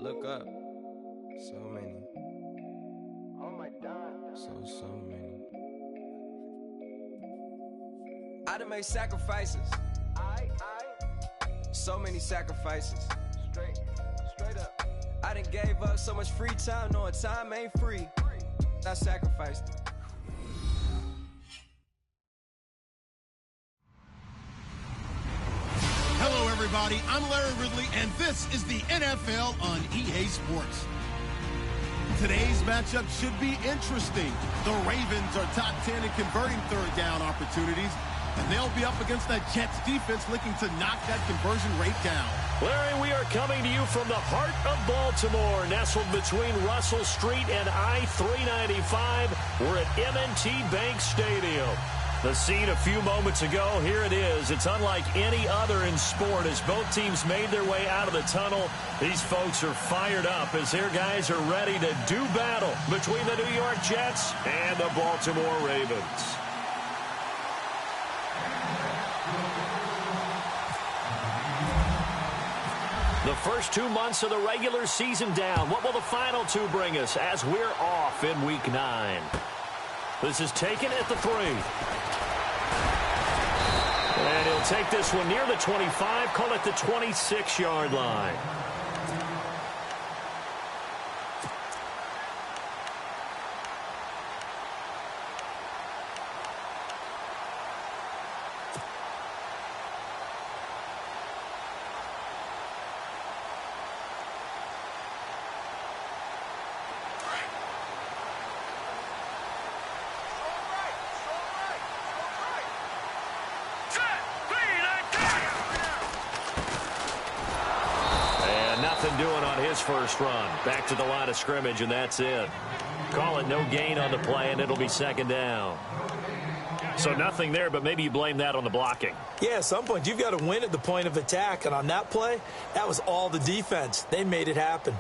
look up. So many. Oh my God. So many. I done made sacrifices. So many sacrifices. Straight up. I done gave up so much free time, knowing time ain't free. I sacrificed it. Hello, everybody. I'm Larry Ridley, and this is the NFL on EA Sports. Today's matchup should be interesting. The Ravens are top 10 in converting third down opportunities, and they'll be up against that Jets defense looking to knock that conversion rate down. Larry, we are coming to you from the heart of Baltimore, nestled between Russell Street and I-395. We're at M&T Bank Stadium. The scene a few moments ago, here it is. It's unlike any other in sport as both teams made their way out of the tunnel. These folks are fired up as their guys are ready to do battle between the New York Jets and the Baltimore Ravens. The first 2 months of the regular season down. What will the final two bring us as we're off in Week 9? This is taken at the 3. And he'll take this one near the 25, call it the 26-yard line. Doing on his first run. Back to the line of scrimmage, and that's it. Call it no gain on the play, and it'll be second down. So nothing there, but maybe you blame that on the blocking. Yeah, at some point, you've got to win at the point of attack, and on that play, that was all the defense. They made it happen.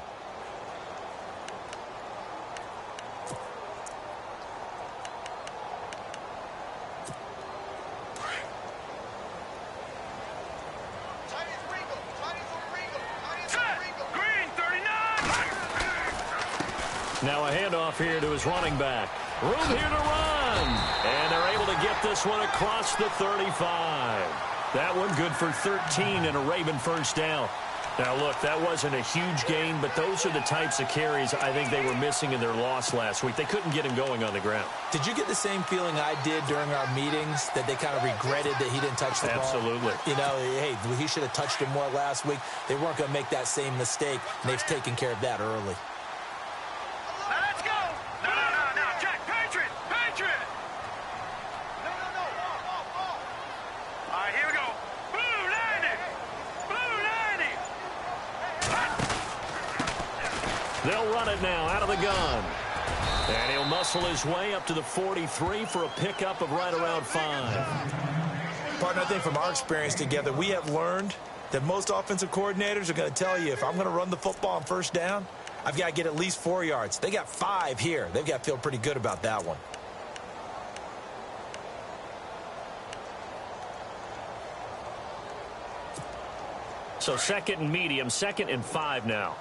Now a handoff here to his running back. Room here to run. And they're able to get this one across the 35. That one good for 13 and a Raven first down. Now, look, that wasn't a huge gain, but those are the types of carries I think they were missing in their loss last week. They couldn't get him going on the ground. Did you get the same feeling I did during our meetings, that they kind of regretted that he didn't touch the ball? Absolutely. You know, hey, he should have touched it more last week. They weren't going to make that same mistake, and they've taken care of that early. They'll run it now out of the gun. And he'll muscle his way up to the 43 for a pickup of right around 5. Partner, I think from our experience together, we have learned that most offensive coordinators are going to tell you, if I'm going to run the football on first down, I've got to get at least 4 yards. They got 5 here. They've got to feel pretty good about that one. So second and medium, 2nd and 5 now.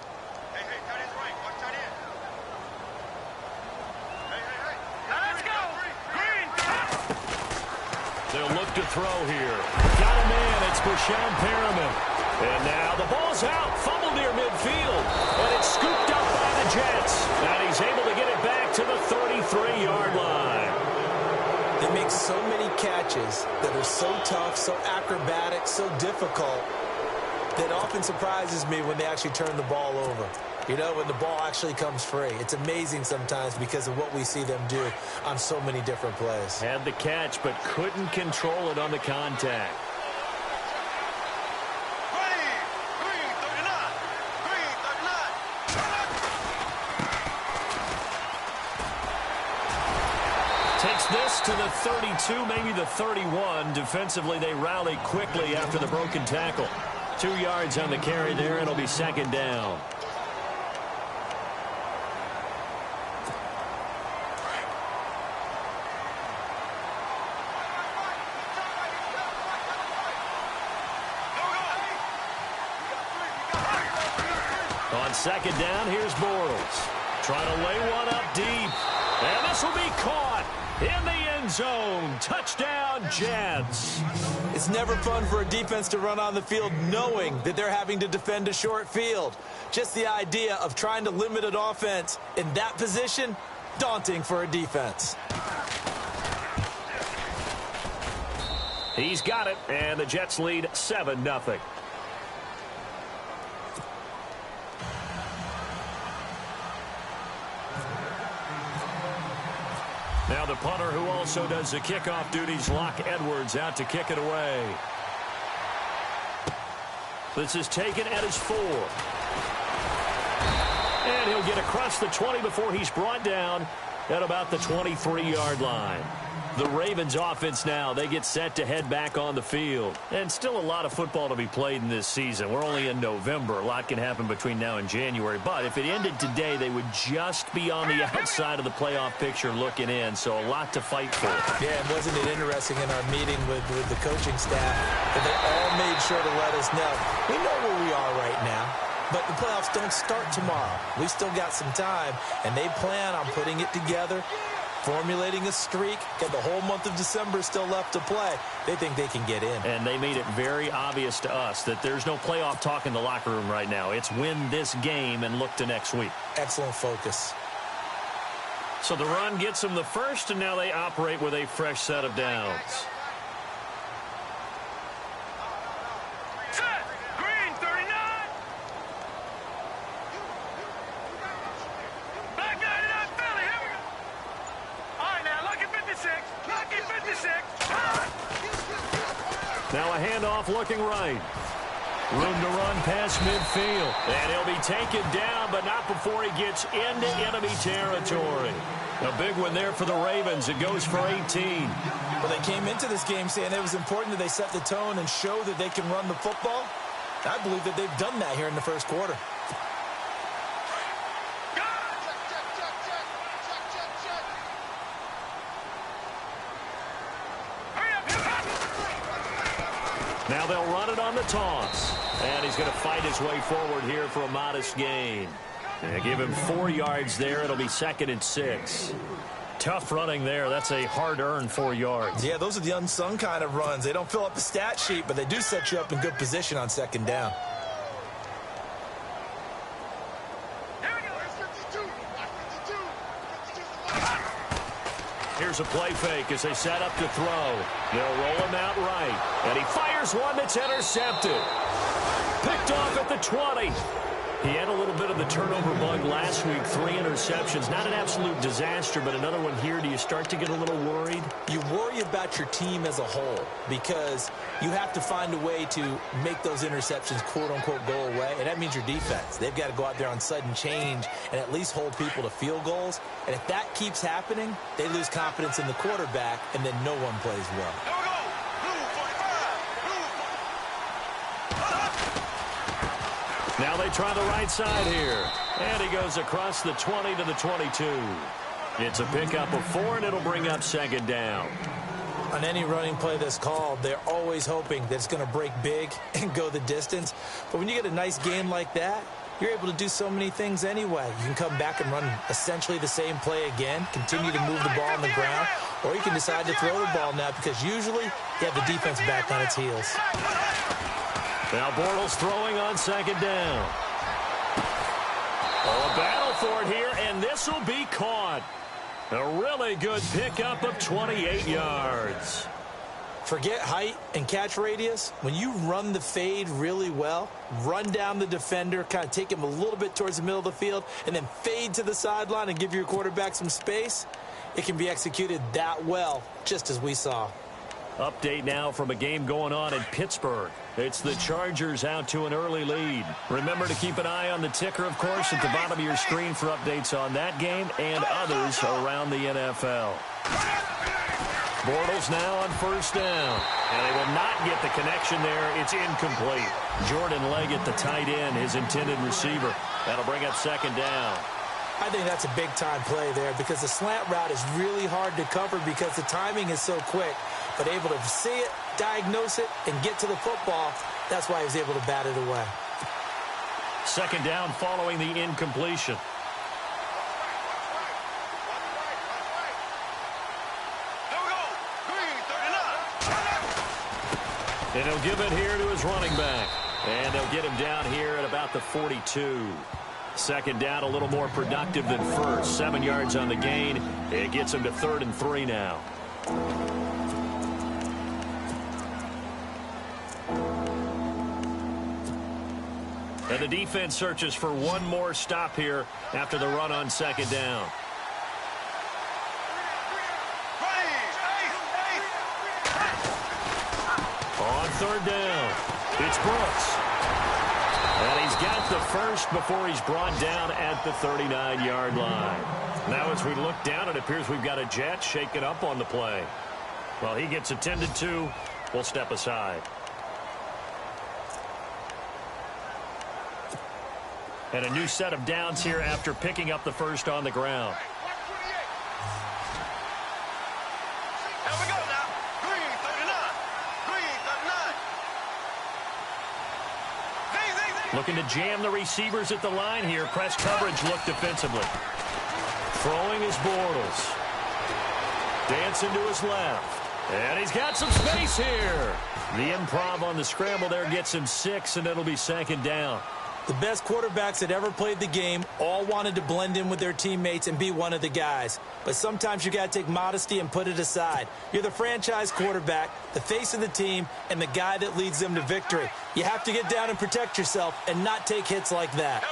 They'll look to throw here. Got a man. It's Brashad Perriman. And now the ball's out. Fumble near midfield. And it's scooped up by the Jets. And he's able to get it back to the 33-yard line. They make so many catches that are so tough, so acrobatic, so difficult, that often surprises me when they actually turn the ball over. You know, when the ball actually comes free. It's amazing sometimes because of what we see them do on so many different plays. Had the catch, but couldn't control it on the contact. Takes this to the 32, maybe the 31. Defensively, they rally quickly after the broken tackle. 2 yards on the carry there, and it'll be second down. On second down, here's Bortles. Trying to lay one up deep. And this will be caught in the end zone. Touchdown, Jets. It's never fun for a defense to run on the field knowing that they're having to defend a short field. Just the idea of trying to limit an offense in that position, daunting for a defense. He's got it, and the Jets lead 7-0. Now the punter who also does the kickoff duties, Locke Edwards, out to kick it away. This is taken at his 4. And he'll get across the 20 before he's brought down at about the 23-yard line. The Ravens offense now, they get set to head back on the field. And still a lot of football to be played in this season. We're only in November. A lot can happen between now and January. But if it ended today, they would just be on the outside of the playoff picture looking in. So a lot to fight for. Yeah, and wasn't it interesting in our meeting with the coaching staff that they all made sure to let us know. We know where we are right now. But the playoffs don't start tomorrow. We still got some time, and they plan on putting it together, formulating a streak. Got the whole month of December still left to play. They think they can get in. And they made it very obvious to us that there's no playoff talk in the locker room right now. It's win this game and look to next week. Excellent focus. So the run gets them the first, and now they operate with a fresh set of downs. Now a handoff looking right. Room to run past midfield. And he'll be taken down, but not before he gets into enemy territory. A big one there for the Ravens. It goes for 18. Well, they came into this game saying it was important that they set the tone and show that they can run the football. I believe that they've done that here in the first quarter. Now they'll run it on the toss. And he's going to fight his way forward here for a modest gain. And give him 4 yards there. It'll be 2nd and 6. Tough running there. That's a hard-earned 4 yards. Yeah, those are the unsung kind of runs. They don't fill up the stat sheet, but they do set you up in good position on 2nd down. Here's a play fake as they set up to throw. They'll roll him out right. And he fires one that's intercepted. Picked off at the 20. He had a little bit of the turnover bug last week. 3 interceptions. Not an absolute disaster, but another one here. Do you start to get a little worried? You worry about your team as a whole because you have to find a way to make those interceptions, quote-unquote, go away. And that means your defense. They've got to go out there on sudden change and at least hold people to field goals. And if that keeps happening, they lose confidence in the quarterback, and then no one plays well. Now they try the right side here. And he goes across the 20 to the 22. It's a pickup of 4, and it'll bring up 2nd down. On any running play that's called, they're always hoping that it's going to break big and go the distance. But when you get a nice game like that, you're able to do so many things anyway. You can come back and run essentially the same play again, continue to move the ball on the ground, or you can decide to throw the ball now because usually you have the defense back on its heels. Now Bortles throwing on 2nd down. Oh, a battle for it here, and this will be caught. A really good pickup of 28 yards. Forget height and catch radius. When you run the fade really well, run down the defender, kind of take him a little bit towards the middle of the field, and then fade to the sideline and give your quarterback some space, it can be executed that well, just as we saw. Update now from a game going on in Pittsburgh. It's the Chargers out to an early lead. Remember to keep an eye on the ticker, of course, at the bottom of your screen for updates on that game and others around the NFL. Bortles now on 1st down. And they will not get the connection there. It's incomplete. Jordan Leggett, the tight end, his intended receiver. That'll bring up 2nd down. I think that's a big-time play there because the slant route is really hard to cover because the timing is so quick. But able to see it, diagnose it, and get to the football, that's why he was able to bat it away. Second down following the incompletion. And he'll give it here to his running back. And they'll get him down here at about the 42. Second down, a little more productive than first. 7 yards on the gain. It gets him to 3rd and 3 now. And the defense searches for one more stop here after the run on second down. On third down, it's Brooks. And he's got the first before he's brought down at the 39-yard line. Now as we look down, it appears we've got a Jet shaken up on the play. Well, he gets attended to. We'll step aside. And a new set of downs here after picking up the first on the ground. Here we go now. Green 39. Looking to jam the receivers at the line here. Press coverage look defensively. Throwing is Bortles. Dancing to his left. And he's got some space here. The improv on the scramble there gets him 6, and it'll be second down. The best quarterbacks that ever played the game all wanted to blend in with their teammates and be one of the guys. But sometimes you got to take modesty and put it aside. You're the franchise quarterback, the face of the team, and the guy that leads them to victory. You have to get down and protect yourself and not take hits like that.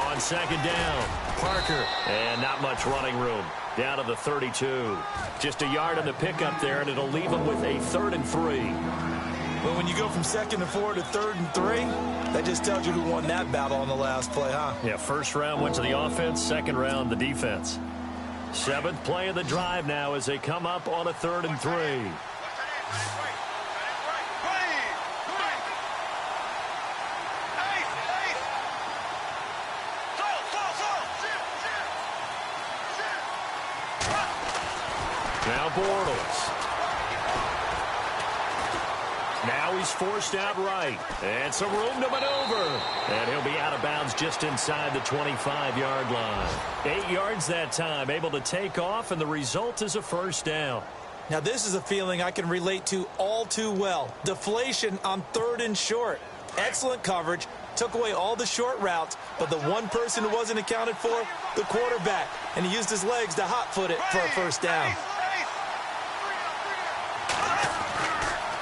On second down, Parker, and not much running room. Down to the 32. Just a yard on the pickup there, and it'll leave him with a 3rd and 3. But when you go from 2nd and 4 to 3rd and 3, that just tells you who won that battle on the last play, huh? Yeah, first round went to the offense, second round the defense. 7th play of the drive now as they come up on a 3rd and 3. Now Bortles. Now he's forced out right. And some room to maneuver. And he'll be out of bounds just inside the 25-yard line. 8 yards that time, able to take off, and the result is a first down. Now this is a feeling I can relate to all too well. Deflation on 3rd and short. Excellent coverage. Took away all the short routes, but the one person who wasn't accounted for, the quarterback. And he used his legs to hot-foot it for a first down.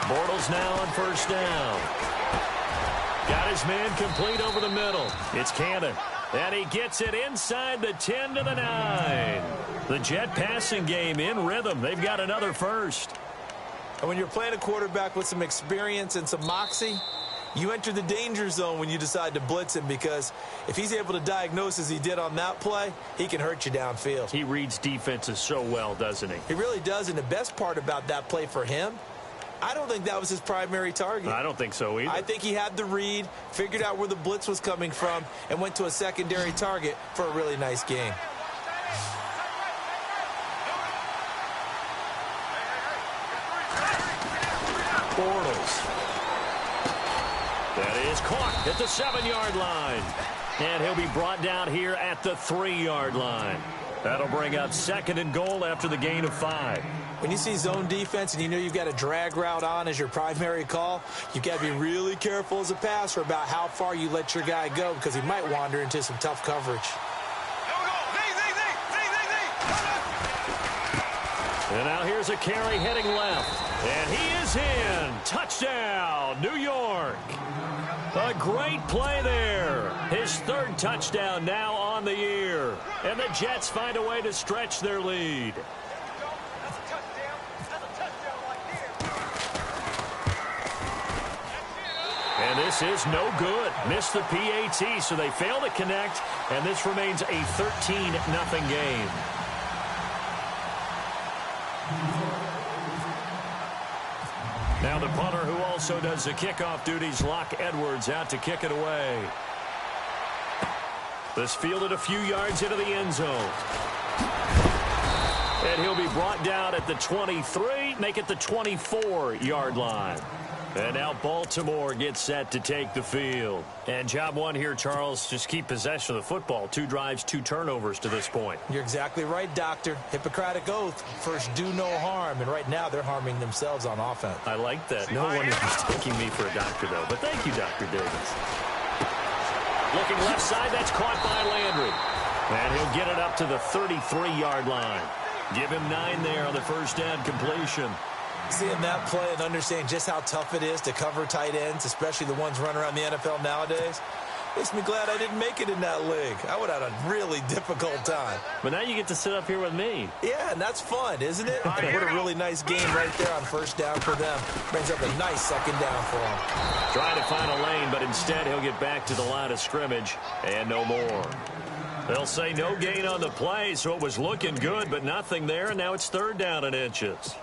Bortles now on first down. Got his man complete over the middle. It's Cannon. And he gets it inside the 10 to the 9. The Jet passing game in rhythm. They've got another first. And when you're playing a quarterback with some experience and some moxie, you enter the danger zone when you decide to blitz him, because if he's able to diagnose as he did on that play, he can hurt you downfield. He reads defenses so well, doesn't he? He really does, and the best part about that play for him, I don't think that was his primary target. I don't think so either. I think he had the read, figured out where the blitz was coming from, and went to a secondary target for a really nice gain. Bortles. That is caught at the 7-yard line. And he'll be brought down here at the 3-yard line. That'll bring up 2nd and goal after the gain of 5. When you see zone defense and you know you've got a drag route on as your primary call, you've got to be really careful as a passer about how far you let your guy go, because he might wander into some tough coverage. And now here's a carry heading left. And he is in. Touchdown, New York. A great play there. His 3rd touchdown now on the year. And the Jets find a way to stretch their lead. And this is no good. Missed the PAT, so they fail to connect. And this remains a 13-0 game. Now the punter, who also does the kickoff duties, Locke Edwards, out to kick it away. This fielded a few yards into the end zone. And he'll be brought down at the 23, make it the 24-yard line. And now Baltimore gets set to take the field. And job one here, Charles, just keep possession of the football. 2 drives, 2 turnovers to this point. You're exactly right, Doctor. Hippocratic oath. First, do no harm. And right now, they're harming themselves on offense. I like that. No one is mistaking me for a doctor, though. But thank you, Dr. Davis. Looking left side, that's caught by Landry. And he'll get it up to the 33-yard line. Give him 9 there on the first down completion. Seeing that play and understanding just how tough it is to cover tight ends, especially the ones running around the NFL nowadays, makes me glad I didn't make it in that league. I would have had a really difficult time. But now you get to sit up here with me. Yeah, and that's fun, isn't it? What a really nice game right there on first down for them. Brings up a nice second down for them. Trying to find a lane, but instead he'll get back to the line of scrimmage and no more. They'll say no gain on the play, so it was looking good, but nothing there, and now it's 3rd down and inches.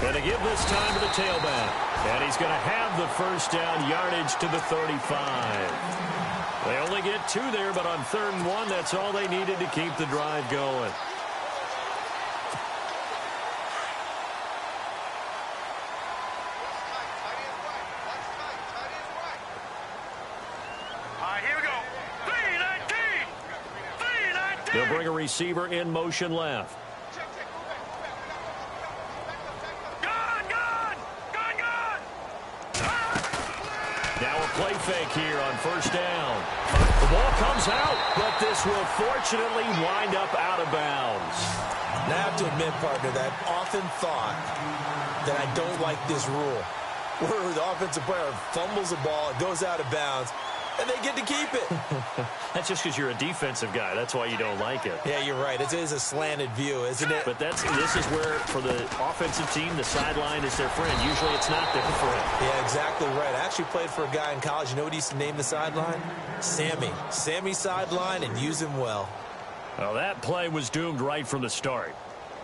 Going to give this time to the tailback. And he's going to have the first down, yardage to the 35. They only get 2 there, but on 3rd and 1, that's all they needed to keep the drive going. Here we go. 319. 319. They'll bring a receiver in motion left. Play fake here on first down. The ball comes out, but this will fortunately wind up out of bounds. Now, I have to admit, partner, that I've often thought that I don't like this rule, where the offensive player fumbles the ball, it goes out of bounds, and they get to keep it. That's just because you're a defensive guy. That's why you don't like it. Yeah, you're right. It is a slanted view, isn't it? But this is where, for the offensive team, the sideline is their friend. Usually it's not their friend. Yeah, exactly right. I actually played for a guy in college. You know what he used to name the sideline? Sammy. Sammy sideline, and use him well. Well, that play was doomed right from the start.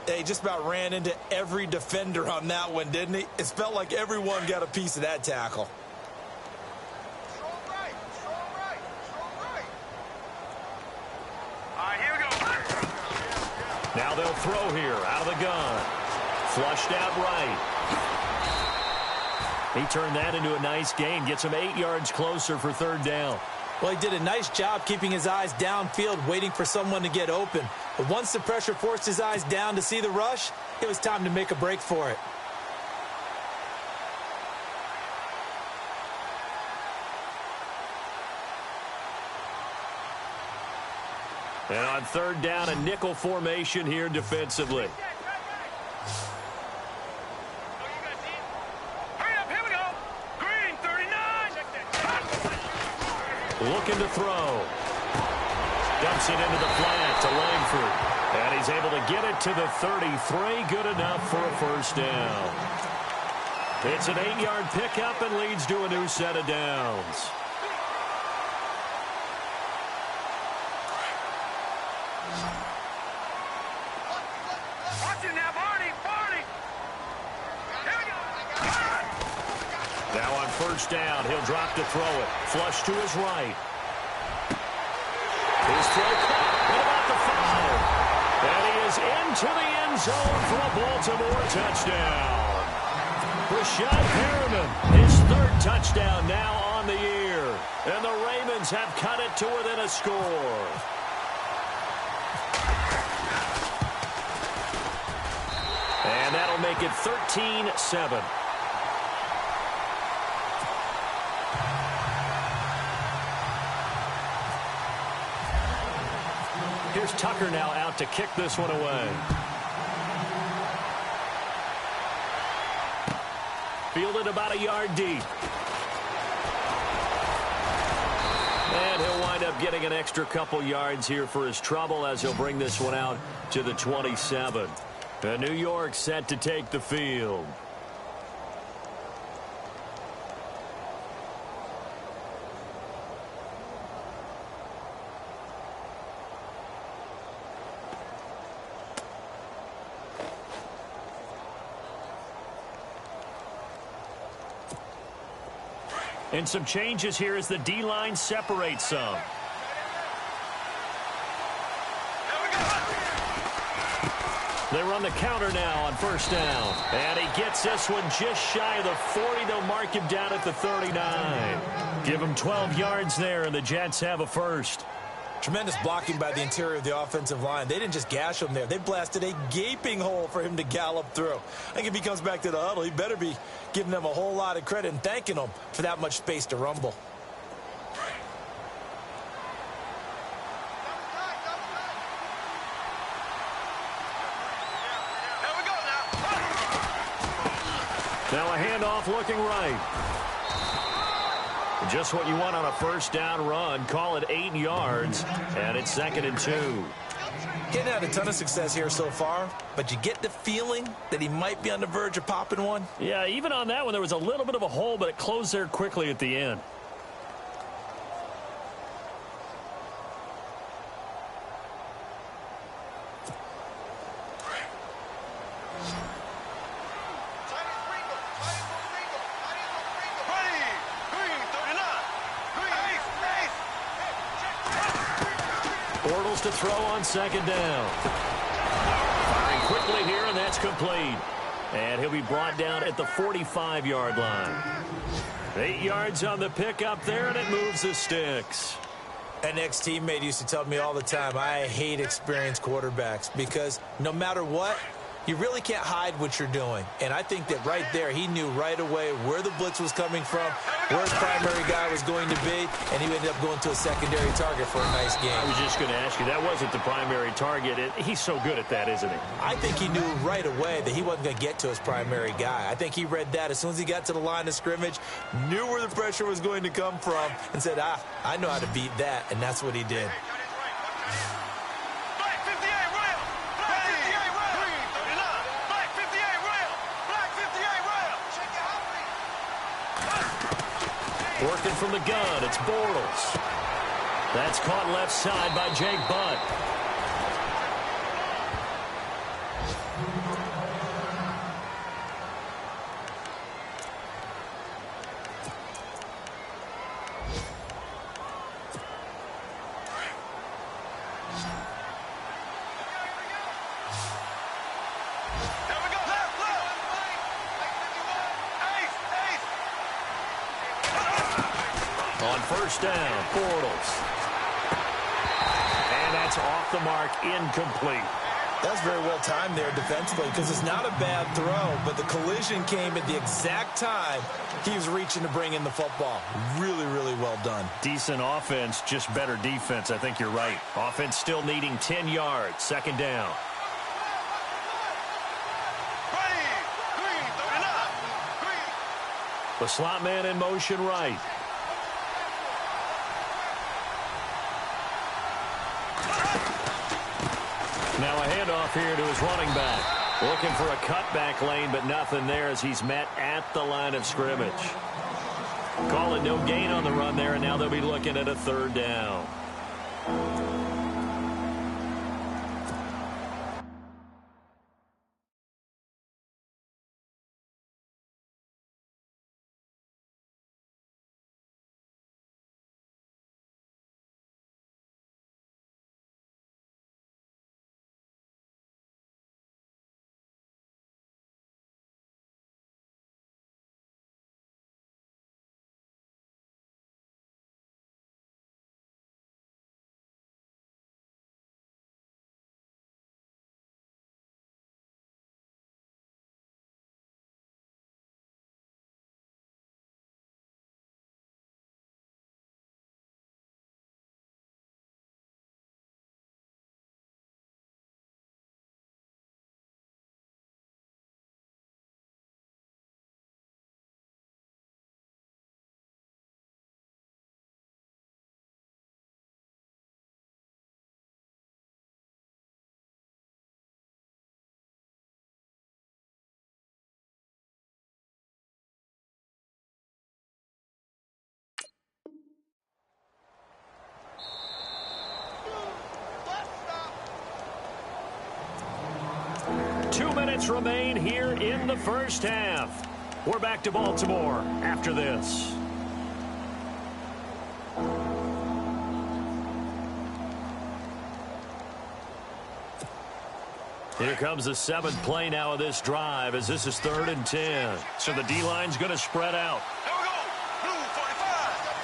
He just about ran into every defender on that one, didn't he? It felt like everyone got a piece of that tackle. Now they'll throw here out of the gun. Flushed out right. He turned that into a nice gain. Gets him 8 yards closer for 3rd down. Well, he did a nice job keeping his eyes downfield, waiting for someone to get open. But once the pressure forced his eyes down to see the rush, it was time to make a break for it. And on 3rd down, a nickel formation here defensively. Hurry up, here we go. Green, 39. Looking to throw. Dumps it into the flat to Langford. And he's able to get it to the 33. Good enough for a first down. It's an 8-yard pickup and leads to a new set of downs. Now on first down, he'll drop to throw it. Flush to his right. His throw caught. What about the foul? And he is into the end zone for a Baltimore touchdown. Rashad Perriman, his 3rd touchdown now on the year. And the Ravens have cut it to within a score. And that'll make it 13-7. Here's Tucker now out to kick this one away. Fielded about a yard deep. And he'll wind up getting an extra couple yards here for his trouble as he'll bring this one out to the 27. New York set to take the field. And some changes here as the D-line separates some. They run the counter now on first down. And he gets this one just shy of the 40. They'll mark him down at the 39. Give him 12 yards there, and the Jets have a first. Tremendous blocking by the interior of the offensive line. They didn't just gash him there. They blasted a gaping hole for him to gallop through. I think if he comes back to the huddle, he better be giving them a whole lot of credit and thanking them for that much space to rumble. Now a handoff looking right. Just what you want on a first down run. Call it 8 yards, and it's 2nd and 2. Getting had a ton of success here so far, but you get the feeling that he might be on the verge of popping one. Yeah, even on that one, there was a little bit of a hole, but it closed there quickly at the end. To throw on 2nd down. Firing quickly here, and that's complete. And he'll be brought down at the 45-yard line. 8 yards on the pickup there, and it moves the sticks. An ex-teammate used to tell me all the time, I hate experienced quarterbacks because no matter what, you really can't hide what you're doing. And I think that right there, he knew right away where the blitz was coming from, where his primary guy was going to be, and he ended up going to a secondary target for a nice game. I was just going to ask you, that wasn't the primary target. He's so good at that, isn't he? I think he knew right away that he wasn't going to get to his primary guy. I think he read that as soon as he got to the line of scrimmage, knew where the pressure was going to come from, and said, I know how to beat that, and that's what he did. Working from the gun, it's Bortles. That's caught left side by Jake Butt. First down, Bortles. And that's off the mark, incomplete. That's very well timed there defensively because it's not a bad throw, but the collision came at the exact time he was reaching to bring in the football. Really, really well done. Decent offense, just better defense. I think you're right. Offense still needing 10 yards, 2nd down. The slot man in motion right. Now a handoff here to his running back. Looking for a cutback lane, but nothing there as he's met at the line of scrimmage. Call it no gain on the run there, and now they'll be looking at a 3rd down. Remain here in the first half. We're back to Baltimore after this. Here comes the 7th play now of this drive as this is 3rd and 10. So the D-line's going to spread out. Here we go. Blue 45.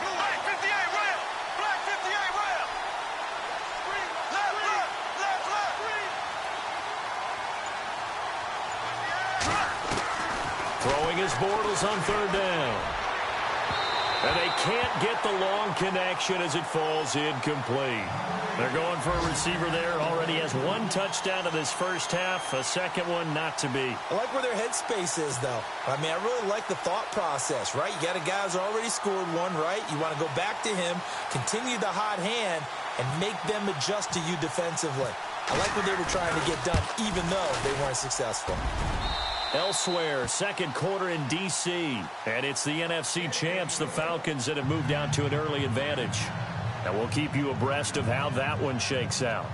Black 58 rail. Black 58 rail. Left, left, left, left. Throwing his Bortles on 3rd down. And they can't get the long connection as it falls incomplete. They're going for a receiver there. Already has 1 touchdown in this first half. A second one not to be. I like where their headspace is, though. I mean, I really like the thought process, right? You got a guy who's already scored one, right? You want to go back to him, continue the hot hand, and make them adjust to you defensively. I like what they were trying to get done, even though they weren't successful. Elsewhere, second quarter in D.C. And it's the NFC champs, the Falcons, that have moved down to an early advantage. And we'll keep you abreast of how that one shakes out.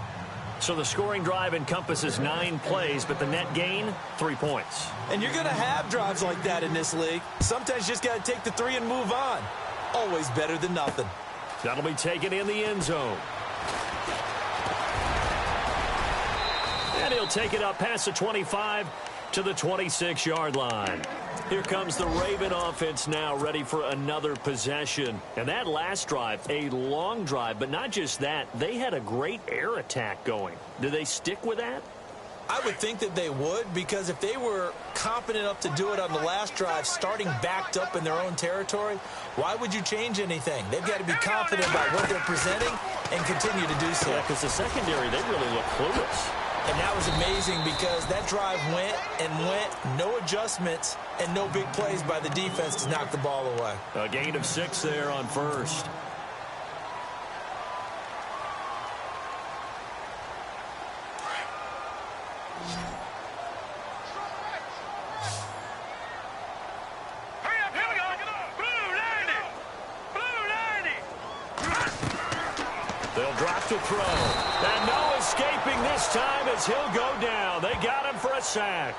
So the scoring drive encompasses 9 plays, but the net gain, 3 points. And you're going to have drives like that in this league. Sometimes you just got to take the 3 and move on. Always better than nothing. That'll be taken in the end zone. And he'll take it up past the 25 to the 26-yard line. Here comes the Raven offense now, ready for another possession. And that last drive, a long drive, but not just that, they had a great air attack going. Do they stick with that? I would think that they would, because if they were confident enough to do it on the last drive, starting backed up in their own territory, why would you change anything? They've got to be confident about what they're presenting and continue to do so. Yeah, because the secondary, they really look clueless. And that was amazing because that drive went and went, no adjustments, and no big plays by the defense to knock the ball away. A gain of 6 there on first. Hurry up, here we go. Blue 90. Blue 90. They'll drop to throw. And no escaping this time as he'll go down. They got him for a sack.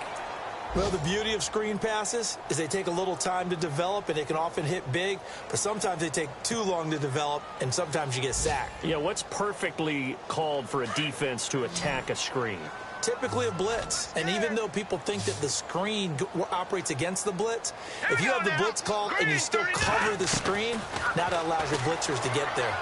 Well, the beauty of screen passes is they take a little time to develop, and they can often hit big, but sometimes they take too long to develop, and sometimes you get sacked. Yeah, what's perfectly called for a defense to attack a screen? Typically a blitz, and even though people think that the screen operates against the blitz, if you have the blitz called and you still cover the screen, now that allows your blitzers to get there.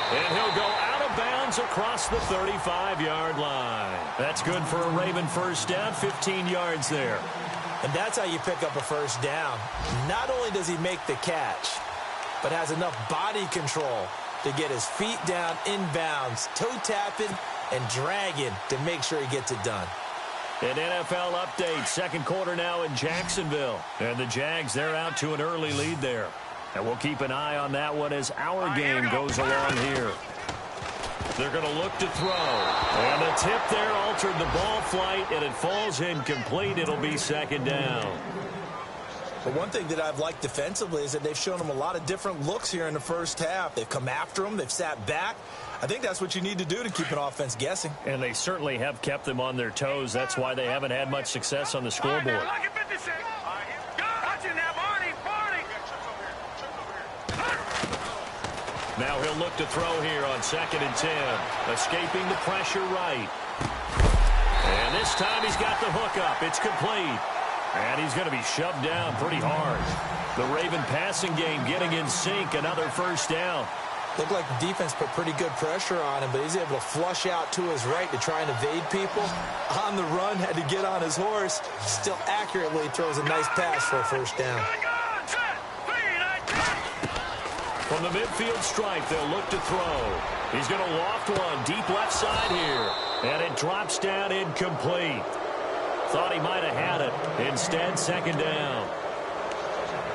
And he'll go out of bounds across the 35-yard line. That's good for a Raven first down, 15 yards there. And that's how you pick up a first down. Not only does he make the catch, but has enough body control to get his feet down inbounds, toe tapping and dragging to make sure he gets it done. An NFL update, second quarter now in Jacksonville. And the Jags, they're out to an early lead there. And we'll keep an eye on that one as our game goes along here. They're going to look to throw. And the tip there altered the ball flight, and it falls incomplete. It'll be second down. But one thing that I've liked defensively is that they've shown them a lot of different looks here in the first half. They've come after them. They've sat back. I think that's what you need to do to keep an offense guessing. And they certainly have kept them on their toes. That's why they haven't had much success on the scoreboard. Lucky 56. Watch it now, Barney. Now he'll look to throw here on 2nd and 10. Escaping the pressure right. And this time he's got the hook up. It's complete. And he's going to be shoved down pretty hard. The Raven passing game getting in sync. Another first down. Looked like the defense put pretty good pressure on him, but he's able to flush out to his right to try and evade people. On the run, had to get on his horse. Still accurately throws a nice pass for a first down. From the midfield stripe, they'll look to throw. He's going to loft one deep left side here. And it drops down incomplete. Thought he might have had it. Instead, second down.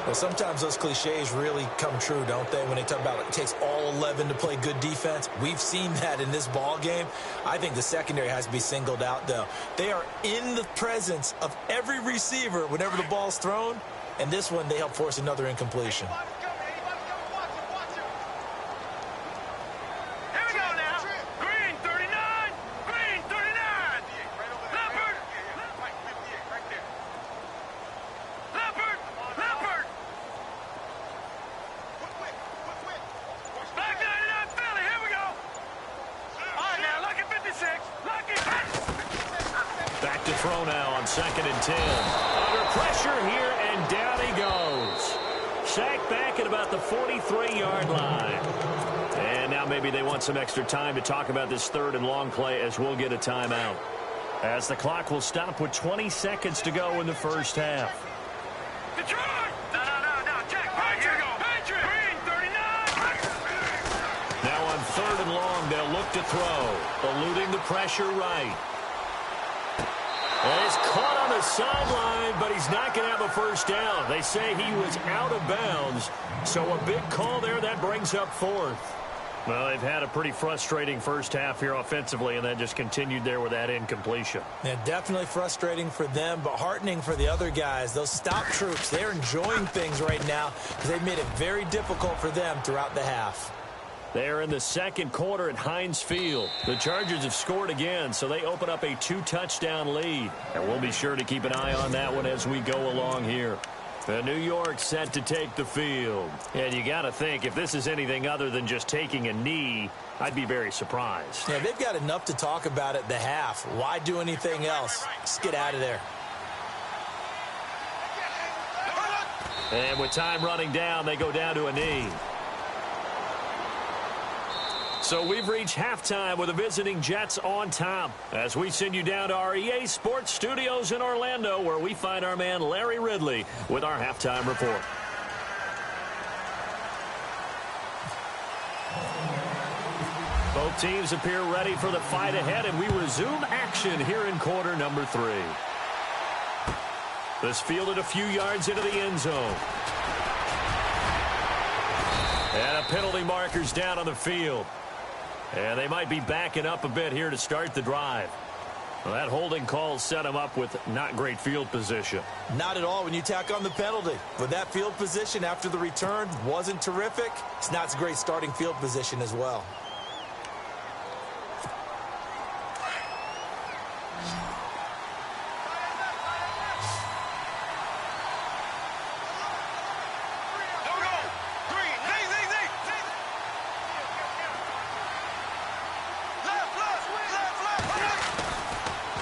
Well, sometimes those cliches really come true, don't they? When they talk about it takes all 11 to play good defense. We've seen that in this ball game. I think the secondary has to be singled out, though. They are in the presence of every receiver whenever the ball's thrown. And this one, they help force another incompletion. Black 99 Philly, here we go. All right, now, lucky 56. throw now on 2nd and 10. Under pressure here, and down he goes. Sacked back at about the 43-yard line. And now maybe they want some extra time to talk about this 3rd and long play, as we'll get a timeout. As the clock will stop with 20 seconds to go in the first half. Detroit! No, Jack, here we go. Patrick! Green, 39! Now on 3rd and long, they'll look to throw. Eluding the pressure right. And he's caught on the sideline, but he's not going to have a first down. They say he was out of bounds, so a big call there. That brings up 4th. Well, they've had a pretty frustrating first half here offensively, and then just continued there with that incompletion. Yeah, definitely frustrating for them, but heartening for the other guys. Those stop troops, they're enjoying things right now because they've made it very difficult for them throughout the half. They're in the 2nd quarter at Heinz Field. The Chargers have scored again, so they open up a 2-touchdown lead. And we'll be sure to keep an eye on that one as we go along here. The New York set to take the field. And you got to think, if this is anything other than just taking a knee, I'd be very surprised. Yeah, they've got enough to talk about at the half. Why do anything else? Just get out of there. And with time running down, they go down to a knee. So we've reached halftime with the visiting Jets on top as we send you down to our EA Sports Studios in Orlando, where we find our man Larry Ridley with our halftime report. Both teams appear ready for the fight ahead, and we resume action here in quarter number 3. This fielded a few yards into the end zone. And a penalty marker's down on the field. And they might be backing up a bit here to start the drive. Well, that holding call set him up with not great field position. Not at all when you tack on the penalty. But that field position after the return wasn't terrific. It's not a great starting field position as well.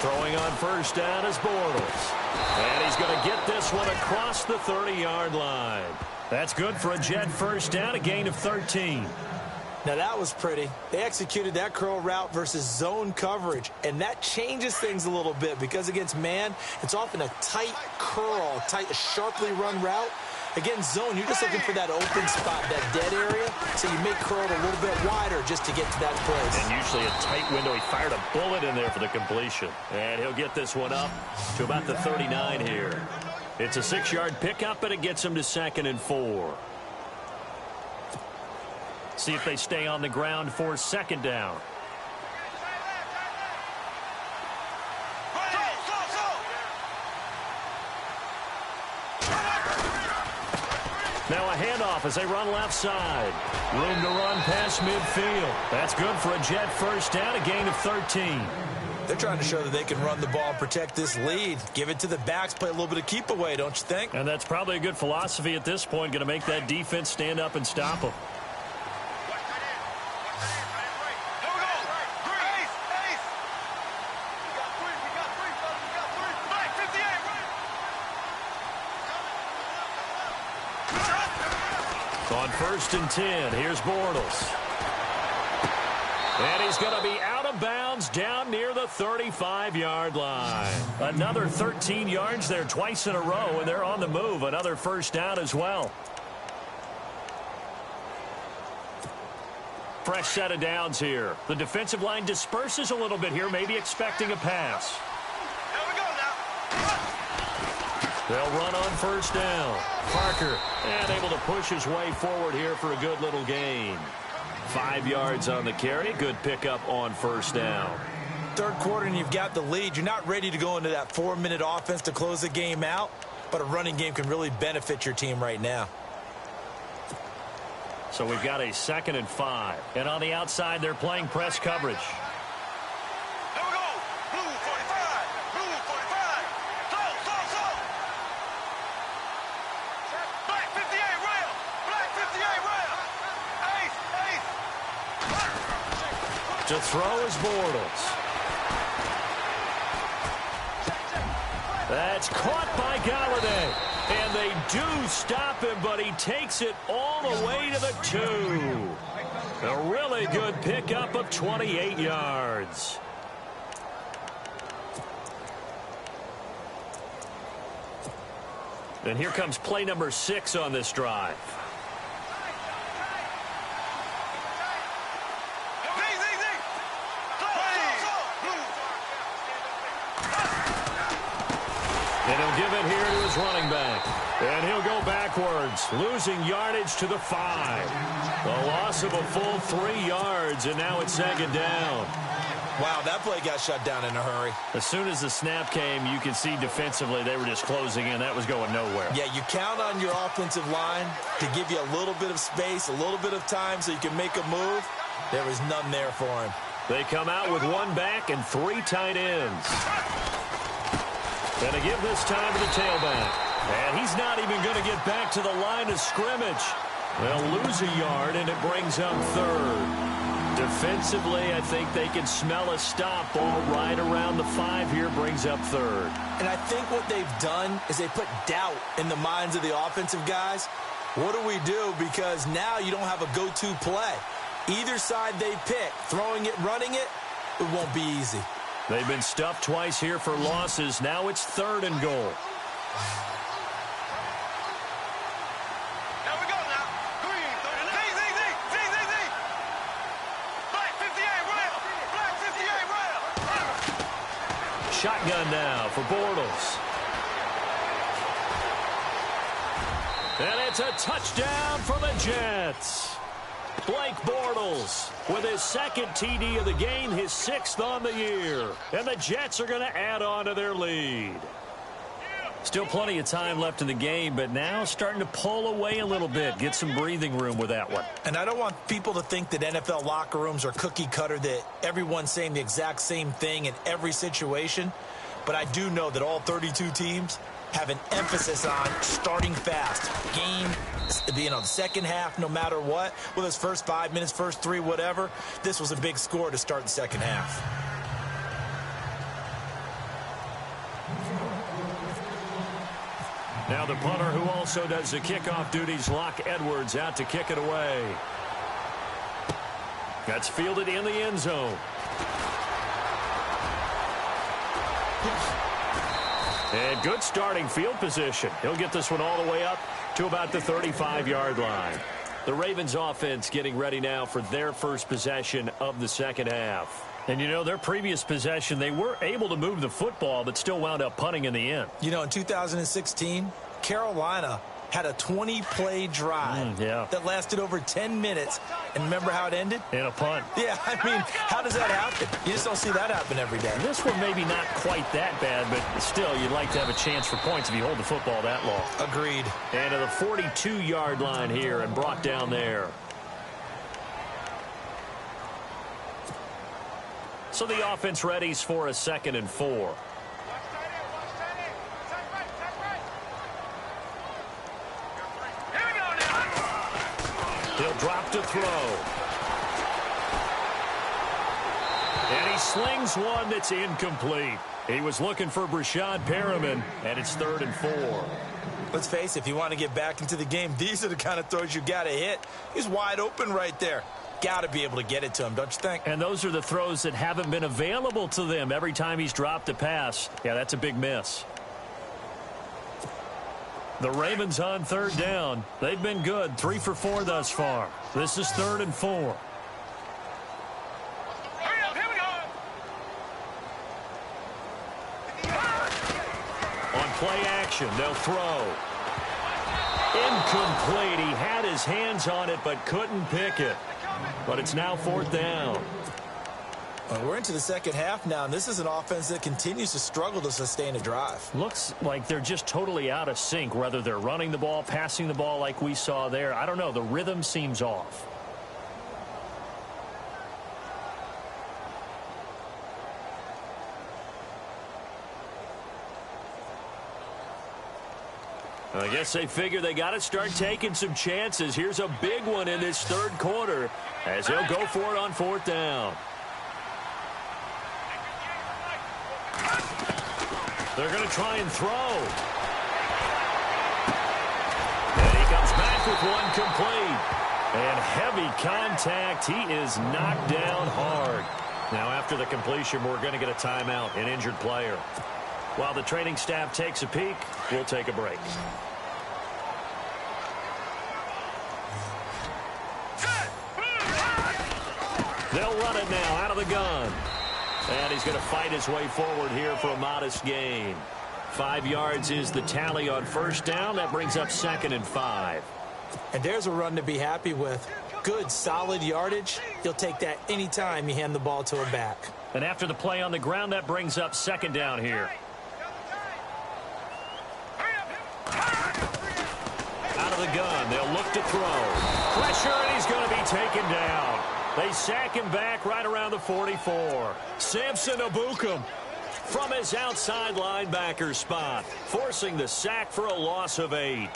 Throwing on first down is Bortles. And he's going to get this one across the 30-yard line. That's good for a Jet first down, a gain of 13. Now that was pretty. They executed that curl route versus zone coverage, and that changes things a little bit because against man, it's often a tight curl, tight, sharply run route. Against zone, you're just looking for that open spot, that dead area, so you make curl a little bit wider just to get to that place. And usually a tight window. He fired a bullet in there for the completion. And he'll get this one up to about the 39 here. It's a 6-yard pickup, and it gets him to 2nd and 4. See if they stay on the ground for 2nd down. Now a handoff as they run left side. Room to run past midfield. That's good for a Jet first down, a gain of 13. They're trying to show that they can run the ball and protect this lead. Give it to the backs, play a little bit of keep away, don't you think? And that's probably a good philosophy at this point, going to make that defense stand up and stop them. On 1st and 10, here's Bortles. And he's going to be out of bounds down near the 35-yard line. Another 13 yards there twice in a row, and they're on the move. Another first down as well. Fresh set of downs here. The defensive line disperses a little bit here, maybe expecting a pass. Here we go now. They'll run on first down. Parker, and able to push his way forward here for a good little gain. 5 yards on the carry. Good pickup on first down. 3rd quarter and you've got the lead. You're not ready to go into that 4-minute offense to close the game out, but a running game can really benefit your team right now. So we've got a 2nd and 5. And on the outside, they're playing press coverage. Here we go. Blue 45. Blue 45. Slow. Black 58 rail. Black 58 rail. Ace. To throw is Bortles. That's caught by Galladay. And they do stop him, but he takes it all the way to the 2. A really good pickup of 28 yards. And here comes play number 6 on this drive. And he'll give it here to his running back. And he'll go backwards, losing yardage to the 5. A loss of a full 3 yards, and now it's 2nd down. Wow, that play got shut down in a hurry. As soon as the snap came, you could see defensively they were just closing in. That was going nowhere. Yeah, you count on your offensive line to give you a little bit of space, a little bit of time so you can make a move. There was none there for him. They come out with 1 back and 3 tight ends. Going to give this time to the tailback. And he's not even going to get back to the line of scrimmage. They'll lose a yard, and it brings up 3rd. Defensively, I think they can smell a stop. Ball right around the 5 here, brings up 3rd. And I think what they've done is they put doubt in the minds of the offensive guys. What do we do? Because now you don't have a go-to play. Either side they pick, throwing it, running it, it won't be easy. They've been stuffed twice here for losses. Now it's 3rd and goal. Shotgun now for Bortles. And it's a touchdown for the Jets. Blake Bortles with his 2nd TD of the game, his 6th on the year. And the Jets are going to add on to their lead. Still plenty of time left in the game, but now starting to pull away a little bit. Get some breathing room with that one. And I don't want people to think that NFL locker rooms are cookie cutter, that everyone's saying the exact same thing in every situation. But I do know that all 32 teams have an emphasis on starting fast. Game, the second half, no matter what, whether it's first 5 minutes, first 3, whatever. This was a big score to start the second half. Now the punter who also does the kickoff duties, Locke Edwards, out to kick it away. That's fielded in the end zone. And good starting field position. He'll get this one all the way up to about the 35-yard line. The Ravens offense getting ready now for their first possession of the second half. And, you know, their previous possession, they were able to move the football, but still wound up punting in the end. You know, in 2016, Carolina had a 20-play drive that lasted over 10 minutes. And remember how it ended? In a punt. Yeah, I mean, how does that happen? You just don't see that happen every day. This one maybe not quite that bad, but still, you'd like to have a chance for points if you hold the football that long. Agreed. And to the 42-yard line here and brought down there. So the offense readies for a 2nd and 4. He'll drop to throw. And he slings one that's incomplete. He was looking for Brashad Perriman, and it's 3rd and 4. Let's face it, if you want to get back into the game, these are the kind of throws you got to hit. He's wide open right there. Got to be able to get it to him, don't you think? And those are the throws that haven't been available to them every time he's dropped a pass. Yeah, that's a big miss. The Ravens on 3rd down. They've been good, 3 for 4 thus far. This is 3rd and 4. On play action, they'll throw. Incomplete. He had his hands on it but couldn't pick it. But it's now 4th down. Well, we're into the second half now, and this is an offense that continues to struggle to sustain a drive. Looks like they're just totally out of sync, whether they're running the ball, passing the ball like we saw there. I don't know. The rhythm seems off. I guess they figure they got to start taking some chances. Here's a big one in this 3rd quarter as he'll go for it on 4th down. They're going to try and throw. And he comes back with one complete. And heavy contact. He is knocked down hard. Now, after the completion, we're going to get a timeout, an injured player. While the training staff takes a peek, we'll take a break. They'll run it now out of the gun. And he's going to fight his way forward here for a modest gain. 5 yards is the tally on first down. That brings up 2nd and 5. And there's a run to be happy with. Good, solid yardage. You'll take that anytime you hand the ball to a back. And after the play on the ground, that brings up 2nd down here. Out of the gun, they'll look to throw. Pressure, and he's going to be taken down. They sack him back right around the 44. Samson Abukum from his outside linebacker spot, forcing the sack for a loss of 8.